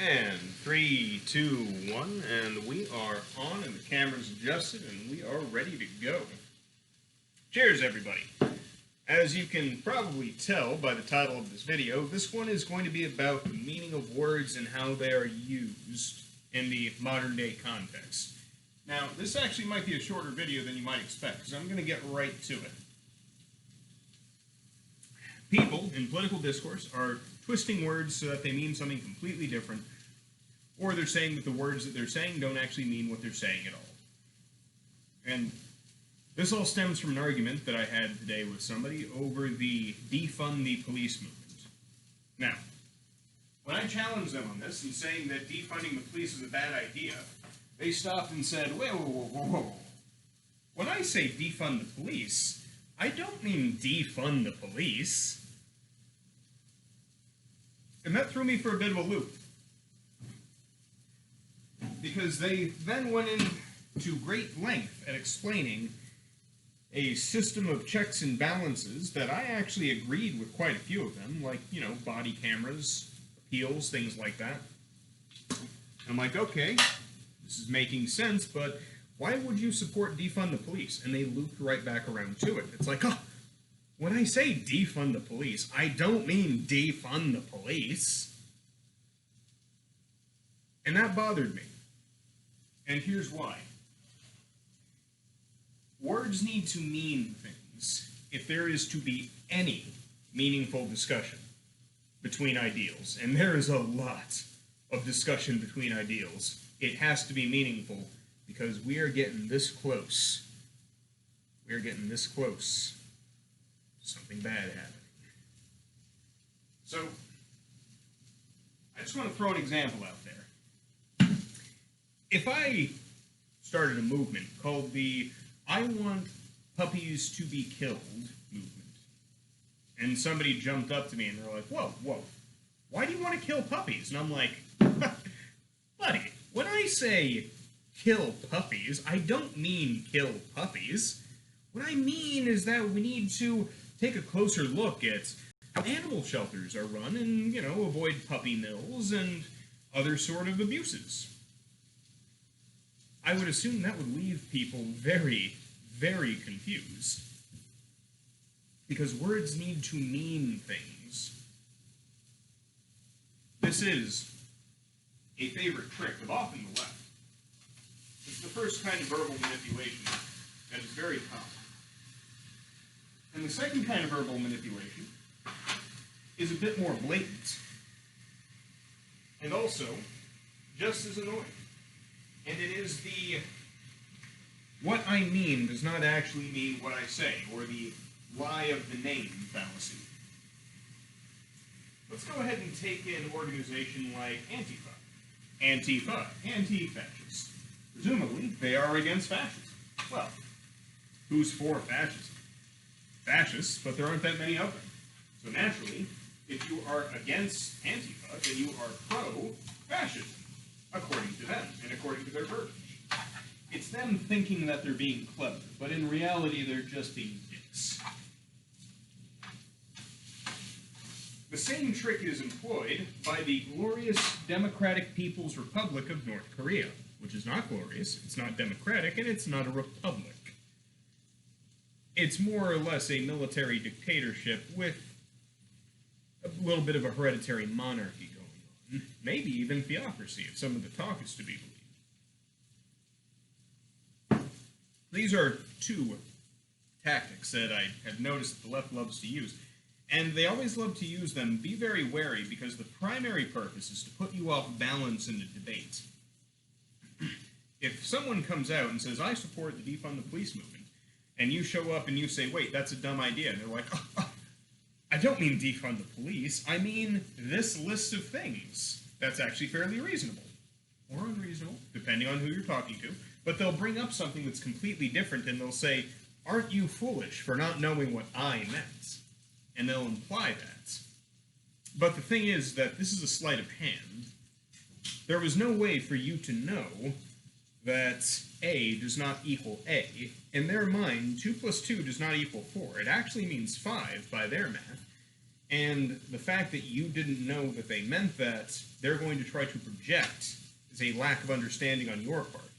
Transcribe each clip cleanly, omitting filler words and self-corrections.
And 3, 2, 1, and we are on, and the camera's adjusted, and we are ready to go. Cheers, everybody. As you can probably tell by the title of this video, this one is going to be about the meaning of words and how they are used in the modern day context. Now, this actually might be a shorter video than you might expect, because I'm going to get right to it. People in political discourse are twisting words so that they mean something completely different, or they're saying that the words that they're saying don't actually mean what they're saying at all. And this all stems from an argument that I had today with somebody over the defund the police movement. Now, when I challenged them on this and saying that defunding the police is a bad idea, they stopped and said, whoa. When I say defund the police, I don't mean defund the police. And that threw me for a bit of a loop. Because they then went into great length at explaining a system of checks and balances that I actually agreed with quite a few of them, like, body cameras, appeals, things like that. I'm like, okay, this is making sense, but why would you support defund the police? And they looped right back around to it. It's like, when I say defund the police, I don't mean defund the police. And that bothered me. And here's why. Words need to mean things if there is to be any meaningful discussion between ideals. And there is a lot of discussion between ideals. It has to be meaningful because we are getting this close. We are getting this close. Something bad happening. So, I just want to throw an example out there. If I started a movement called the I Want Puppies to Be Killed movement, and somebody jumped up to me and they're like, whoa, why do you want to kill puppies? And I'm like, buddy, when I say kill puppies, I don't mean kill puppies. What I mean is that we need to take a closer look at how animal shelters are run and, avoid puppy mills and other sort of abuses. I would assume that would leave people very, very confused. Because words need to mean things. This is a favorite trick of often the left. It's the first kind of verbal manipulation that is very common. And the second kind of verbal manipulation is a bit more blatant. And also, just as annoying. And it is the what I mean does not actually mean what I say, or the lie of the name fallacy. Let's go ahead and take an organization like Antifa. Antifa, anti-fascist. Presumably, they are against fascism. Well, who's for fascism? Fascists, but there aren't that many of them. So naturally, if you are against Antifa, then you are pro-fascism, according to them, and according to their verbiage. It's them thinking that they're being clever, but in reality, they're just being dicks. The same trick is employed by the glorious Democratic People's Republic of North Korea, which is not glorious, it's not democratic, and it's not a republic. It's more or less a military dictatorship with a little bit of a hereditary monarchy going on. Maybe even theocracy, if some of the talk is to be believed. These are two tactics that I have noticed that the left loves to use. And they always love to use them. Be very wary, because the primary purpose is to put you off balance in the debate. If someone comes out and says, I support the defund the police movement, and you show up and you say, wait, that's a dumb idea, and they're like, I don't mean defund the police, I mean this list of things. That's actually fairly reasonable. Or unreasonable, depending on who you're talking to. But they'll bring up something that's completely different, and they'll say, aren't you foolish for not knowing what I meant? And they'll imply that. But the thing is that this is a sleight of hand. There was no way for you to know that A does not equal A. In their mind, 2 plus 2 does not equal 4. It actually means 5 by their math. And the fact that you didn't know that they meant that, they're going to try to project as a lack of understanding on your part,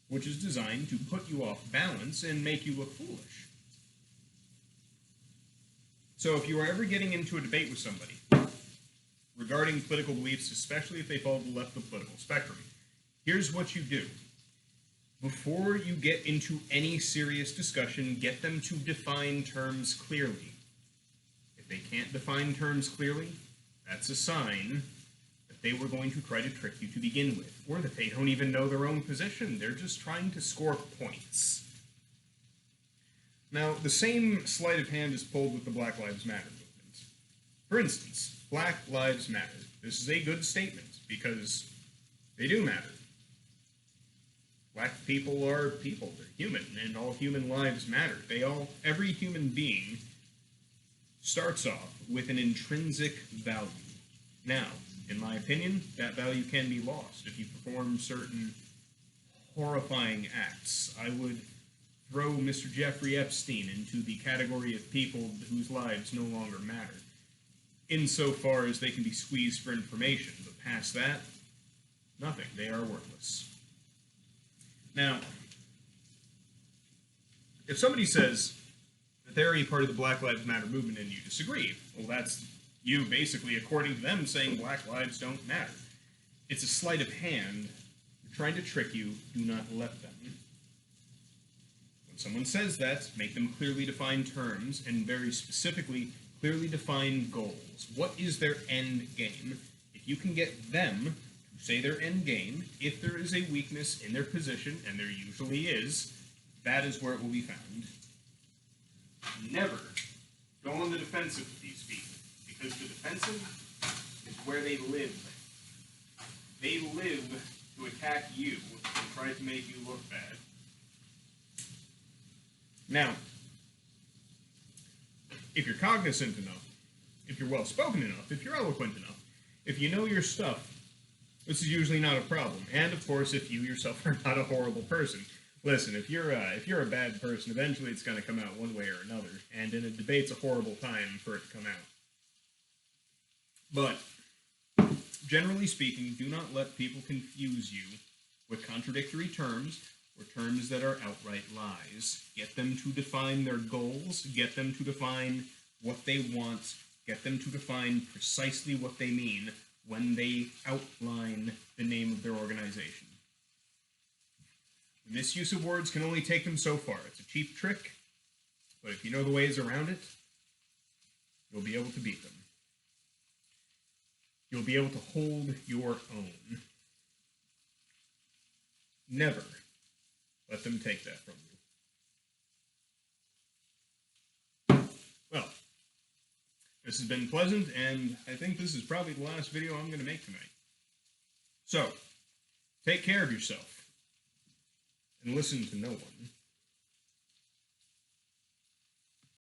which is designed to put you off balance and make you look foolish. So if you are ever getting into a debate with somebody regarding political beliefs, especially if they fall to the left of the political spectrum, here's what you do. Before you get into any serious discussion, get them to define terms clearly. If they can't define terms clearly, that's a sign that they were going to try to trick you to begin with, or that they don't even know their own position. They're just trying to score points. Now, the same sleight of hand is pulled with the Black Lives Matter movement. For instance, Black Lives Matter. This is a good statement, because they do matter. Black people are people. They're human, and all human lives matter. Every human being starts off with an intrinsic value. Now, in my opinion, that value can be lost if you perform certain horrifying acts. I would throw Mr. Jeffrey Epstein into the category of people whose lives no longer matter, insofar as they can be squeezed for information, but past that, nothing. They are worthless. Now, if somebody says that they're a part of the Black Lives Matter movement and you disagree, well, that's you basically, according to them, saying black lives don't matter. It's a sleight of hand. They're trying to trick you. Do not let them. When someone says that, make them clearly define terms, and very specifically, clearly define goals. What is their end game? If you can get them to say their end game, if there is a weakness in their position, and there usually is, that is where it will be found. Never go on the defensive with these people, because the defensive is where they live. They live to attack you and try to make you look bad. Now, if you're cognizant enough, if you're well-spoken enough, if you're eloquent enough, if you know your stuff, this is usually not a problem. And, of course, if you yourself are not a horrible person. Listen, if you're a bad person, eventually it's going to come out one way or another, and in a debate's a horrible time for it to come out. But, generally speaking, do not let people confuse you with contradictory terms or terms that are outright lies. Get them to define their goals, get them to define what they want, get them to define precisely what they mean when they outline the name of their organization. The misuse of words can only take them so far. It's a cheap trick, but if you know the ways around it, you'll be able to beat them. You'll be able to hold your own. Never let them take that from you. Well, this has been pleasant, and I think this is probably the last video I'm going to make tonight. So, take care of yourself, and listen to no one.